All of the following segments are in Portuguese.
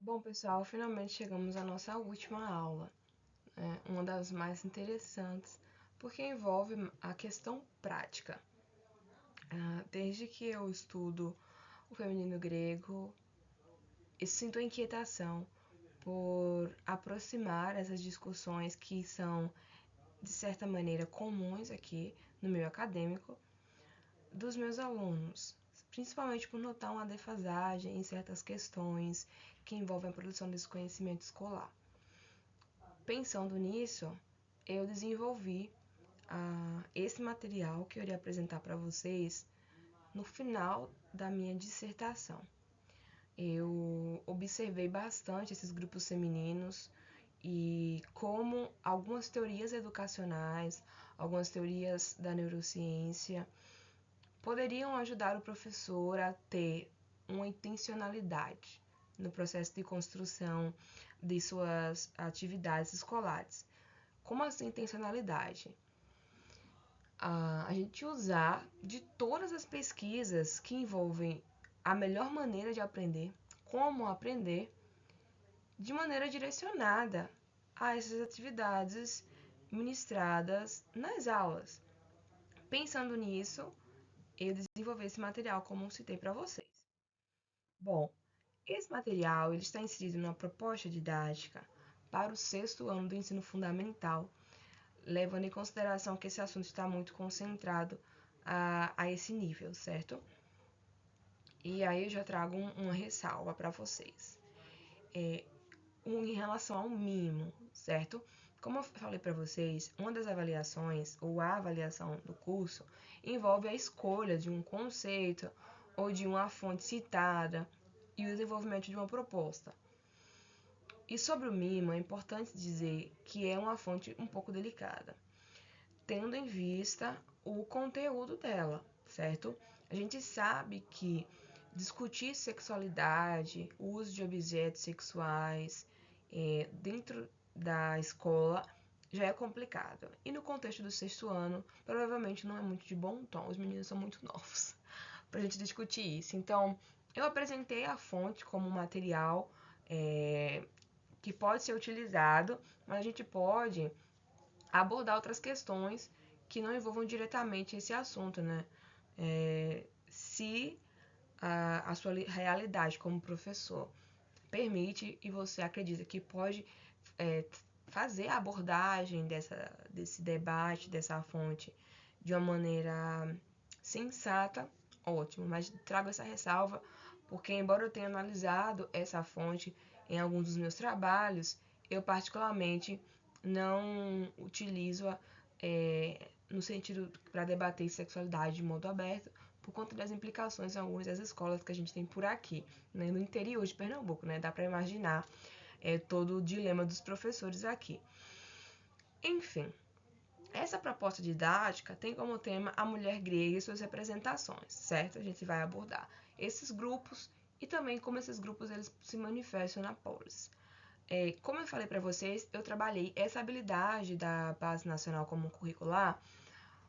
Bom, pessoal, finalmente chegamos à nossa última aula, né? Uma das mais interessantes, porque envolve a questão prática. Desde que eu estudo o feminino grego, eu sinto inquietação por aproximar essas discussões que são, de certa maneira, comuns aqui no meio acadêmico, dos meus alunos, principalmente por notar uma defasagem em certas questões que envolvem a produção desse conhecimento escolar. Pensando nisso, eu desenvolvi esse material que eu iria apresentar para vocês no final da minha dissertação. Eu observei bastante esses grupos femininos e como algumas teorias educacionais, algumas teorias da neurociência poderiam ajudar o professor a ter uma intencionalidade no processo de construção de suas atividades escolares. Como assim intencionalidade? A gente usar de todas as pesquisas que envolvem a melhor maneira de aprender, como aprender, de maneira direcionada a essas atividades ministradas nas aulas. Pensando nisso, eu desenvolvi esse material como citei para vocês. Bom, esse material ele está inserido numa proposta didática para o sexto ano do ensino fundamental, levando em consideração que esse assunto está muito concentrado a esse nível, certo? E aí eu já trago uma ressalva para vocês. Em relação ao mínimo, certo? Como eu falei para vocês, uma das avaliações, ou a avaliação do curso, envolve a escolha de um conceito ou de uma fonte citada e o desenvolvimento de uma proposta. E sobre o mimo, é importante dizer que é uma fonte um pouco delicada, tendo em vista o conteúdo dela, certo? A gente sabe que discutir sexualidade, o uso de objetos sexuais dentro da escola já é complicado. E no contexto do sexto ano, provavelmente não é muito de bom tom, os meninos são muito novos para a gente discutir isso. Então, eu apresentei a fonte como material que pode ser utilizado, mas a gente pode abordar outras questões que não envolvam diretamente esse assunto, né? Se a sua realidade como professor permite e você acredita que pode fazer a abordagem desse debate, dessa fonte, de uma maneira sensata, ótimo, mas trago essa ressalva porque, embora eu tenha analisado essa fonte em alguns dos meus trabalhos, eu particularmente não utilizo-a no sentido para debater sexualidade de modo aberto, por conta das implicações em algumas das escolas que a gente tem por aqui, né, no interior de Pernambuco, né, dá para imaginar todo o dilema dos professores aqui. Enfim, essa proposta didática tem como tema a mulher grega e suas representações, certo? A gente vai abordar esses grupos e também como esses grupos eles se manifestam na polis. Como eu falei para vocês, eu trabalhei essa habilidade da Base Nacional Comum Curricular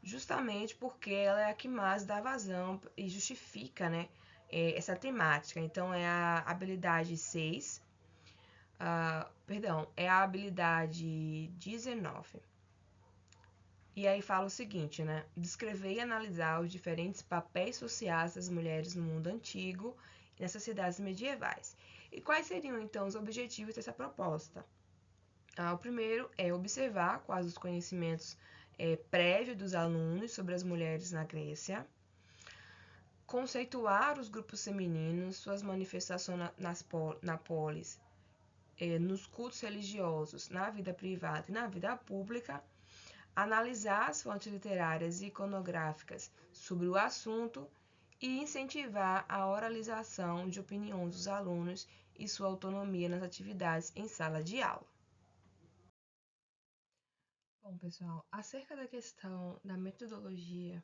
justamente porque ela é a que mais dá vazão e justifica, né, essa temática. Então, é a habilidade 6, é a habilidade 19. E aí fala o seguinte, né? Descrever e analisar os diferentes papéis sociais das mulheres no mundo antigo e nas sociedades medievais. E quais seriam, então, os objetivos dessa proposta? O primeiro é observar quais os conhecimentos prévios dos alunos sobre as mulheres na Grécia, conceituar os grupos femininos, suas manifestações na polis, nos cultos religiosos, na vida privada e na vida pública, analisar as fontes literárias e iconográficas sobre o assunto e incentivar a oralização de opiniões dos alunos e sua autonomia nas atividades em sala de aula. Bom, pessoal, acerca da questão da metodologia,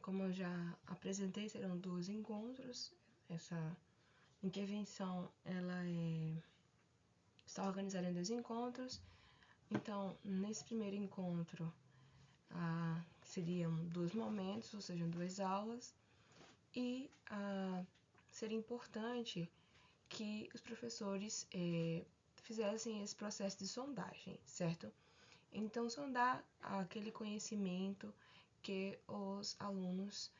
como eu já apresentei, serão 2 encontros. Essa intervenção está organizada em 2 encontros. Então, nesse primeiro encontro, seriam 2 momentos, ou seja, 2 aulas, e seria importante que os professores fizessem esse processo de sondagem, certo? Então, sondar aquele conhecimento que os alunos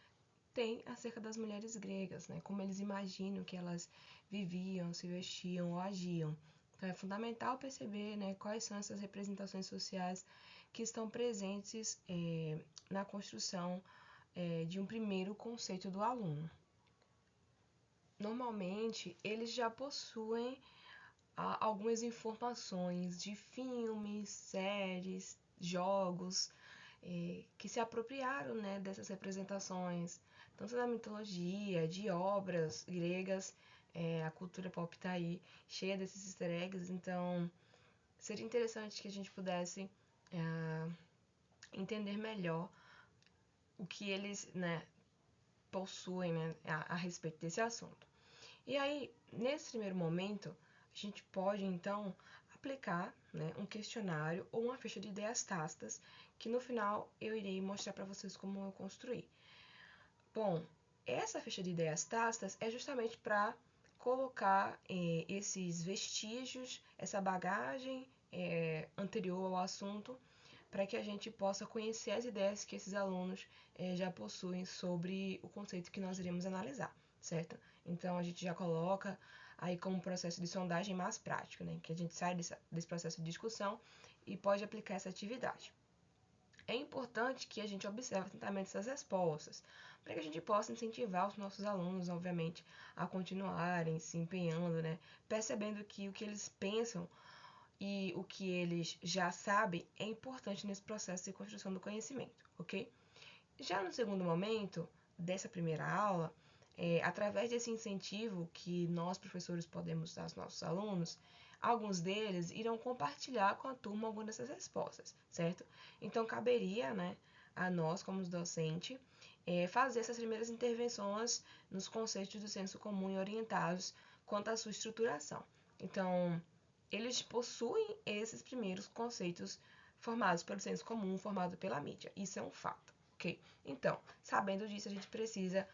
têm acerca das mulheres gregas, né? Como eles imaginam que elas viviam, se vestiam ou agiam. Então, é fundamental perceber, né, quais são essas representações sociais que estão presentes na construção de um primeiro conceito do aluno. Normalmente, eles já possuem algumas informações de filmes, séries, jogos, que se apropriaram, né, dessas representações, tanto da mitologia, de obras gregas, a cultura pop está aí cheia desses easter eggs, então seria interessante que a gente pudesse entender melhor o que eles, né, possuem, né, a respeito desse assunto. E aí, nesse primeiro momento, a gente pode então aplicar, né, um questionário ou uma ficha de ideias tácitas, que no final eu irei mostrar para vocês como eu construí. Bom, essa ficha de ideias tácitas é justamente para colocar esses vestígios, essa bagagem anterior ao assunto, para que a gente possa conhecer as ideias que esses alunos já possuem sobre o conceito que nós iremos analisar, certo? Então, a gente já coloca aí como processo de sondagem mais prático, né? Que a gente sai desse processo de discussão e pode aplicar essa atividade. É importante que a gente observe atentamente essas respostas, para que a gente possa incentivar os nossos alunos, obviamente, a continuarem se empenhando, né? Percebendo que o que eles pensam e o que eles já sabem é importante nesse processo de construção do conhecimento, ok? Já no segundo momento dessa primeira aula, através desse incentivo que nós, professores, podemos dar aos nossos alunos, alguns deles irão compartilhar com a turma algumas dessas respostas, certo? Então, caberia, né, a nós, como docente, fazer essas primeiras intervenções nos conceitos do senso comum e orientados quanto à sua estruturação. Então, eles possuem esses primeiros conceitos formados pelo senso comum, formado pela mídia. Isso é um fato, ok? Então, sabendo disso, a gente precisa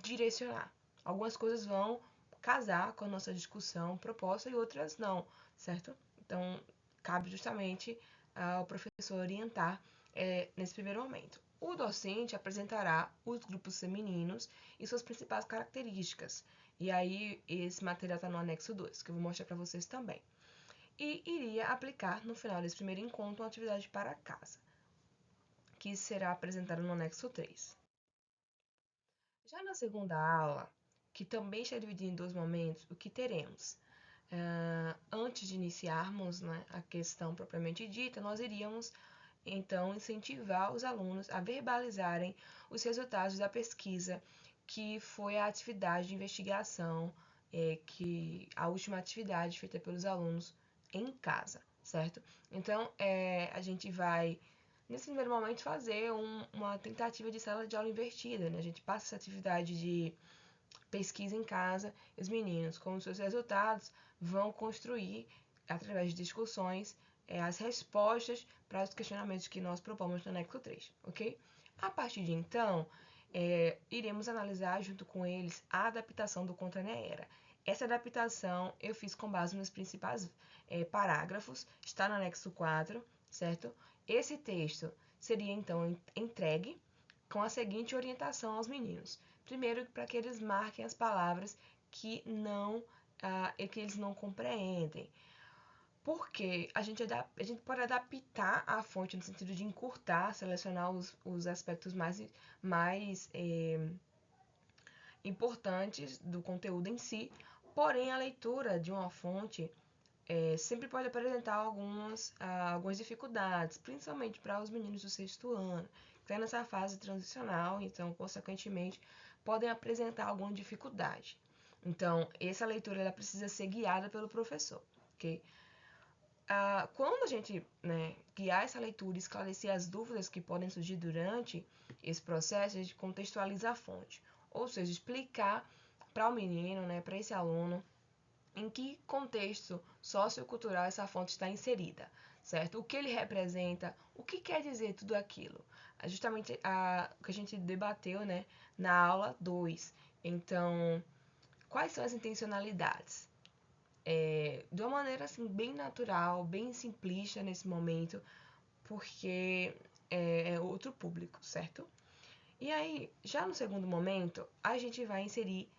direcionar. Algumas coisas vão casar com a nossa discussão proposta e outras não, certo? Então, cabe justamente ao professor orientar nesse primeiro momento. O docente apresentará os grupos femininos e suas principais características. E aí, esse material está no anexo 2, que eu vou mostrar para vocês também. E iria aplicar no final desse primeiro encontro uma atividade para casa, que será apresentada no anexo 3. Já na segunda aula, que também está dividida em 2 momentos, o que teremos? Antes de iniciarmos, né, a questão propriamente dita, nós iríamos então incentivar os alunos a verbalizarem os resultados da pesquisa, que foi a atividade de investigação, a última atividade feita pelos alunos em casa, certo? Então, a gente vai, nesse primeiro momento, fazer uma tentativa de sala de aula invertida, né? A gente passa essa atividade de pesquisa em casa, e os meninos, com os seus resultados, vão construir, através de discussões, as respostas para os questionamentos que nós propomos no anexo 3, ok? A partir de então, iremos analisar junto com eles a adaptação do Contra Era. Essa adaptação eu fiz com base nos principais parágrafos, está no anexo 4, certo? Esse texto seria então entregue com a seguinte orientação aos meninos. Primeiro, para que eles marquem as palavras que eles não compreendem. Porque a gente pode adaptar a fonte no sentido de encurtar, selecionar os aspectos mais importantes do conteúdo em si, porém a leitura de uma fonte sempre pode apresentar algumas dificuldades, principalmente para os meninos do 6º ano, que estão nessa fase transicional, então, consequentemente, podem apresentar alguma dificuldade. Então, essa leitura ela precisa ser guiada pelo professor, ok? Quando a gente, né, guiar essa leitura e esclarecer as dúvidas que podem surgir durante esse processo, a gente contextualiza a fonte, ou seja, explicar para o menino, né, para esse aluno, em que contexto sociocultural essa fonte está inserida, certo? O que ele representa, o que quer dizer tudo aquilo. É justamente o que a gente debateu, né, na aula 2. Então, quais são as intencionalidades? De uma maneira assim bem natural, bem simplista nesse momento, porque é outro público, certo? E aí, já no segundo momento, a gente vai inserir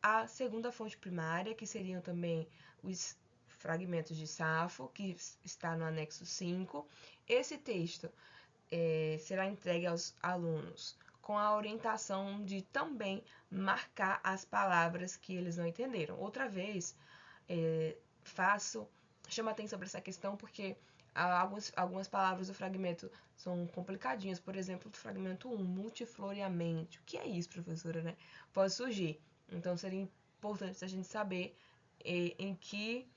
a segunda fonte primária, que seriam também os fragmentos de Safo, que está no anexo 5. Esse texto será entregue aos alunos com a orientação de também marcar as palavras que eles não entenderam. Outra vez, chama atenção para essa questão porque algumas palavras do fragmento são complicadinhas. Por exemplo, do fragmento 1, multifloreamente. O que é isso, professora, né? Pode surgir. Então, seria importante a gente saber em que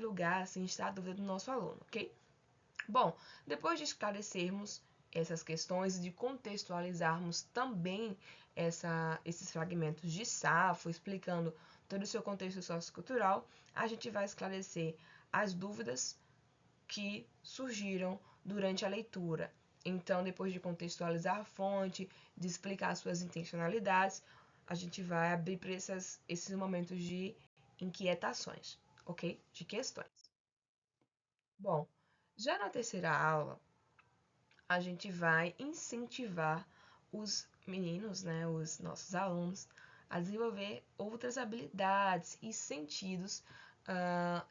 lugar assim, está a dúvida do nosso aluno, ok? Bom, depois de esclarecermos essas questões e de contextualizarmos também esses fragmentos de Safo, explicando todo o seu contexto sociocultural, a gente vai esclarecer as dúvidas que surgiram durante a leitura. Então, depois de contextualizar a fonte, de explicar suas intencionalidades, a gente vai abrir para esses momentos de inquietações, ok? De questões. Bom, já na terceira aula, a gente vai incentivar os meninos, né, os nossos alunos, a desenvolver outras habilidades e sentidos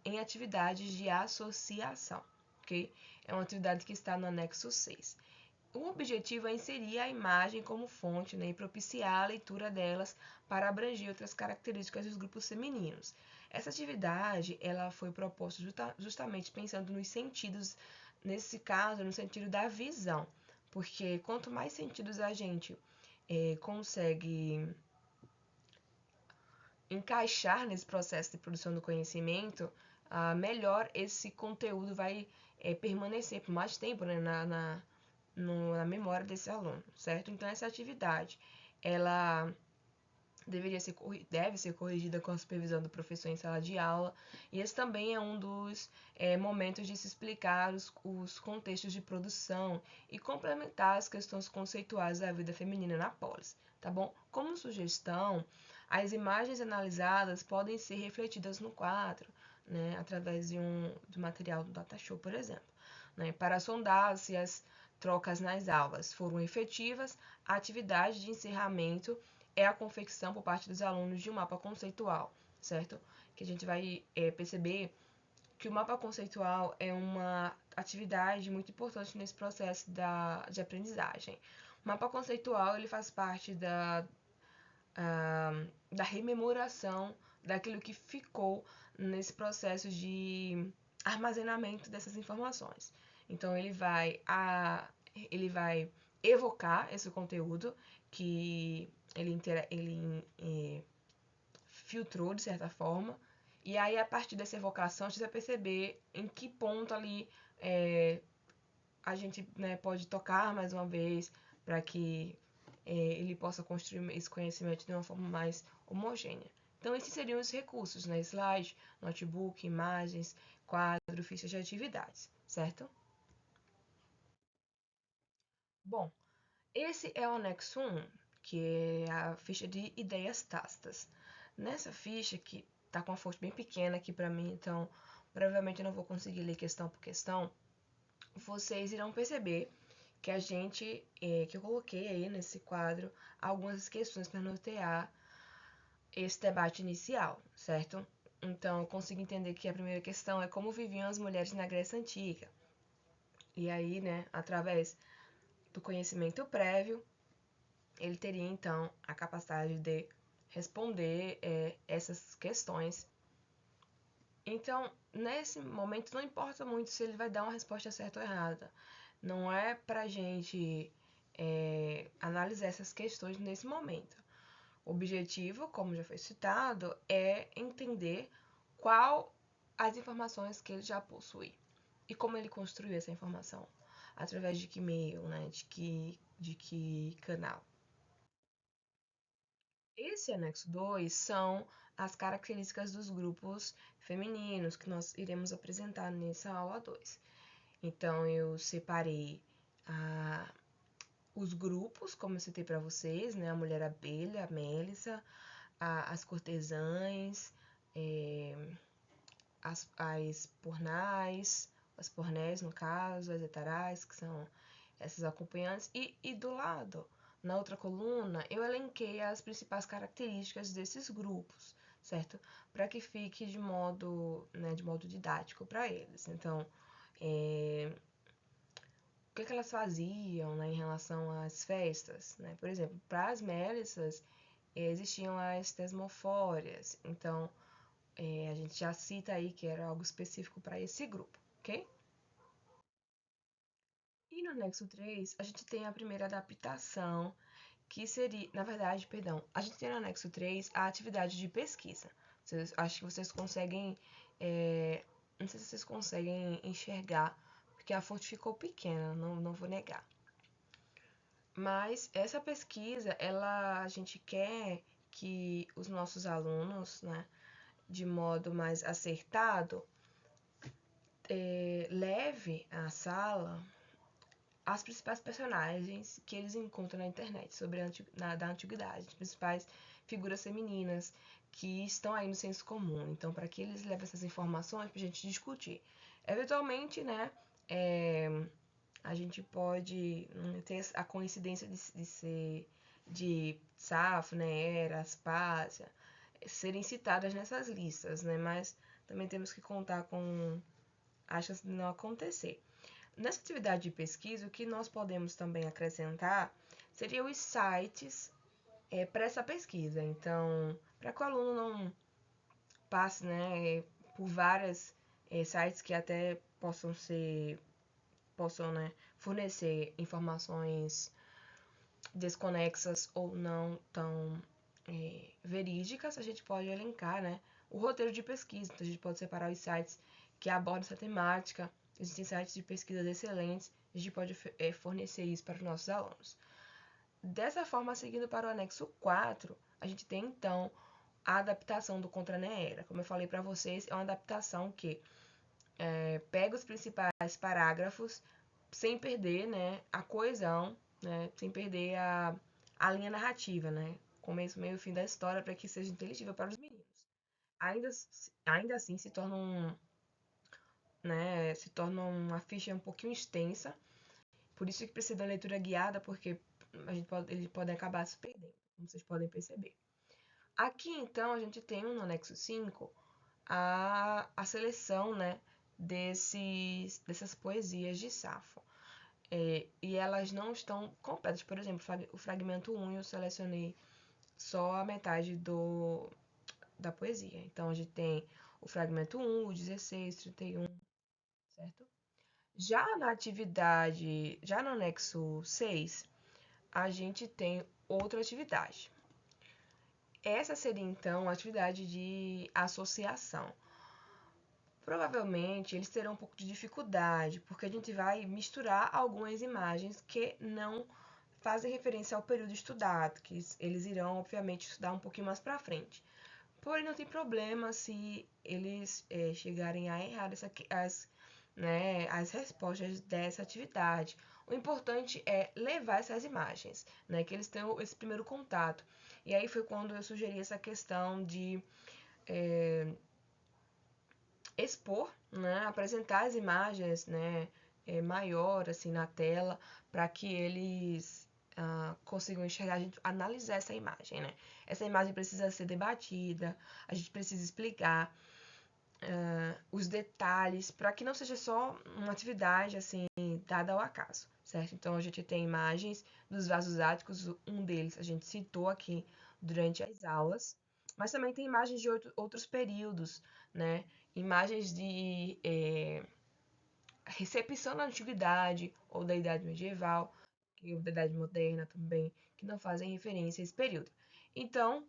em atividades de associação, ok? É uma atividade que está no anexo 6. O objetivo é inserir a imagem como fonte, né, e propiciar a leitura delas para abranger outras características dos grupos femininos. Essa atividade ela foi proposta justamente pensando nos sentidos, nesse caso, no sentido da visão, porque quanto mais sentidos a gente consegue encaixar nesse processo de produção do conhecimento, melhor esse conteúdo vai permanecer por mais tempo, né, na memória desse aluno, certo? Então, essa atividade, ela deve ser corrigida com a supervisão do professor em sala de aula, e esse também é um dos momentos de se explicar os contextos de produção e complementar as questões conceituais da vida feminina na polis, tá bom? Como sugestão, as imagens analisadas podem ser refletidas no quadro, né, através de material do Datashow, por exemplo, né, para sondar se as trocas nas aulas foram efetivas. A atividade de encerramento é a confecção por parte dos alunos de um mapa conceitual, certo? Que a gente vai perceber que o mapa conceitual é uma atividade muito importante nesse processo de aprendizagem. O mapa conceitual ele faz parte da rememoração daquilo que ficou nesse processo de armazenamento dessas informações. Então ele vai evocar esse conteúdo que ele filtrou de certa forma, e aí a partir dessa evocação a gente vai perceber em que ponto ali a gente, né, pode tocar mais uma vez para que ele possa construir esse conhecimento de uma forma mais homogênea. Então, esses seriam os recursos, né? Slide, notebook, imagens, quadro, fichas de atividades, certo? Bom, esse é o anexo 1, que é a ficha de ideias tácitas. Nessa ficha, que tá com uma fonte bem pequena aqui para mim, então provavelmente eu não vou conseguir ler questão por questão, vocês irão perceber que que eu coloquei aí nesse quadro algumas questões para nortear esse debate inicial, certo? Então, eu consigo entender que a primeira questão é como viviam as mulheres na Grécia Antiga. E aí, né, através do conhecimento prévio, ele teria então a capacidade de responder essas questões. Então, nesse momento, não importa muito se ele vai dar uma resposta certa ou errada. Não é pra gente analisar essas questões nesse momento. O objetivo, como já foi citado, é entender qual as informações que ele já possui e como ele construiu essa informação, através de que meio, né? De que canal. Esse anexo 2 são as características dos grupos femininos que nós iremos apresentar nessa aula 2. Então, eu separei os grupos, como eu citei para vocês, né? A mulher abelha, a Mélissa, as cortesãs, as pornais, as pornés, no caso, as etarais, que são essas acompanhantes, e do lado, na outra coluna, eu elenquei as principais características desses grupos, certo? Para que fique de modo didático para eles. Então, o que elas faziam, né, em relação às festas, né? Por exemplo, para as Mélissas, existiam as tesmofórias, então a gente já cita aí que era algo específico para esse grupo, ok? E no anexo 3, a gente tem a primeira adaptação, que seria, na verdade, perdão, a gente tem no anexo 3 a atividade de pesquisa. Acho que vocês conseguem, não sei se vocês conseguem enxergar, porque a fonte ficou pequena, não vou negar. Mas essa pesquisa, a gente quer que os nossos alunos, né, de modo mais acertado, leve à sala as principais personagens que eles encontram na internet sobre da antiguidade, as principais figuras femininas que estão aí no senso comum. Então, para que eles levem essas informações para a gente discutir. Eventualmente, né, a gente pode ter a coincidência de ser de Safo, né, Hera, Aspásia, serem citadas nessas listas, né, mas também temos que contar com a chance de não acontecer. Nessa atividade de pesquisa, o que nós podemos também acrescentar seriam os sites para essa pesquisa. Então, para que o aluno não passe, né, por várias sites que até possam né, fornecer informações desconexas ou não tão verídicas, a gente pode elencar, né, o roteiro de pesquisa. Então, a gente pode separar os sites que abordam essa temática. Existem sites de pesquisas excelentes, a gente pode fornecer isso para os nossos alunos. Dessa forma, seguindo para o anexo 4, a gente tem então a adaptação do Contra Neera. Como eu falei para vocês, é uma adaptação que pega os principais parágrafos sem perder, né, a coesão, né, sem perder a linha narrativa, né, começo, meio e fim da história, para que seja inteligível para os meninos. Ainda assim, se torna uma ficha um pouquinho extensa, por isso que precisa da leitura guiada, porque eles podem acabar se perdendo, como vocês podem perceber. Aqui, então, a gente tem no anexo 5 a seleção, né, dessas poesias de Safo. E elas não estão completas. Por exemplo, o fragmento 1 eu selecionei só a metade da poesia. Então, a gente tem o fragmento 1, o 16, 31, certo? Já no anexo 6, a gente tem outra atividade. Essa seria, então, a atividade de associação. Provavelmente eles terão um pouco de dificuldade, porque a gente vai misturar algumas imagens que não fazem referência ao período estudado, que eles irão, obviamente, estudar um pouquinho mais para frente. Porém, não tem problema se eles chegarem a errar as respostas dessa atividade. O importante é levar essas imagens, né, que eles tenham esse primeiro contato. E aí foi quando eu sugeri essa questão de expor, né, apresentar as imagens, né, maior assim na tela, para que eles consigam enxergar, a gente analisar essa imagem, né? Essa imagem precisa ser debatida, a gente precisa explicar os detalhes, para que não seja só uma atividade assim dada ao acaso, certo? Então a gente tem imagens dos vasos áticos, um deles a gente citou aqui durante as aulas, mas também tem imagens de outros períodos, né? Imagens de recepção da antiguidade ou da idade medieval, ou da idade moderna também, que não fazem referência a esse período. Então,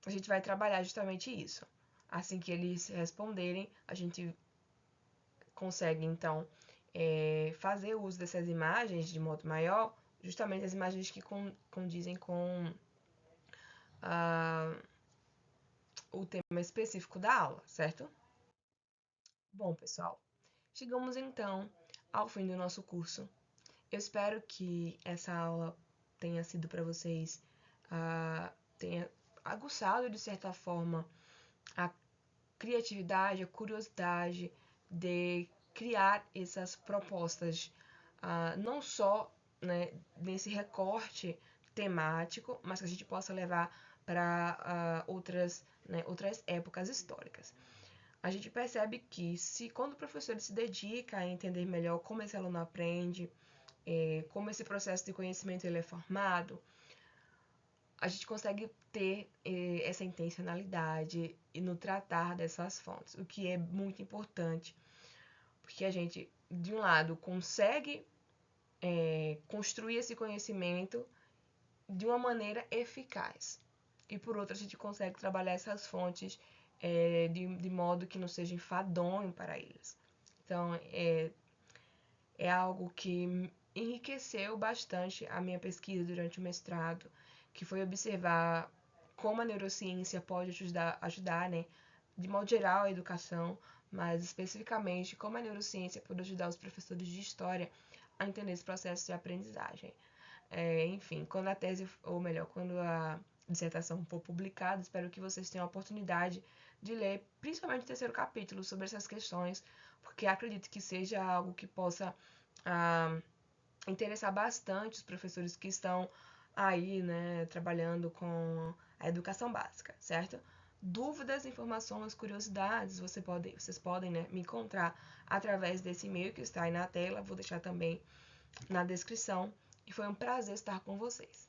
a gente vai trabalhar justamente isso. Assim que eles responderem, a gente consegue, então, fazer uso dessas imagens de modo maior, justamente as imagens que condizem com o tema específico da aula, certo? Bom, pessoal, chegamos então ao fim do nosso curso. Eu espero que essa aula tenha sido para vocês, tenha aguçado, de certa forma, a criatividade, a curiosidade de criar essas propostas, não só, né, nesse recorte temático, mas que a gente possa levar para outras épocas históricas. A gente percebe que quando o professor se dedica a entender melhor como esse aluno aprende, como esse processo de conhecimento ele é formado, a gente consegue ter essa intencionalidade no tratar dessas fontes, o que é muito importante, porque a gente, de um lado, consegue construir esse conhecimento de uma maneira eficaz, e por outro, a gente consegue trabalhar essas fontes de modo que não seja enfadonho para eles. Então, é algo que enriqueceu bastante a minha pesquisa durante o mestrado, que foi observar como a neurociência pode ajudar, né, de modo geral, a educação, mas especificamente como a neurociência pode ajudar os professores de história a entender esse processo de aprendizagem. Enfim, quando a tese, ou melhor, quando a dissertação for publicada, espero que vocês tenham a oportunidade de ler, principalmente o terceiro capítulo, sobre essas questões, porque acredito que seja algo que possa interessar bastante os professores que estão aí, né, trabalhando com a educação básica, certo? Dúvidas, informações, curiosidades, vocês podem, né, me encontrar através desse e-mail que está aí na tela, vou deixar também na descrição. E foi um prazer estar com vocês.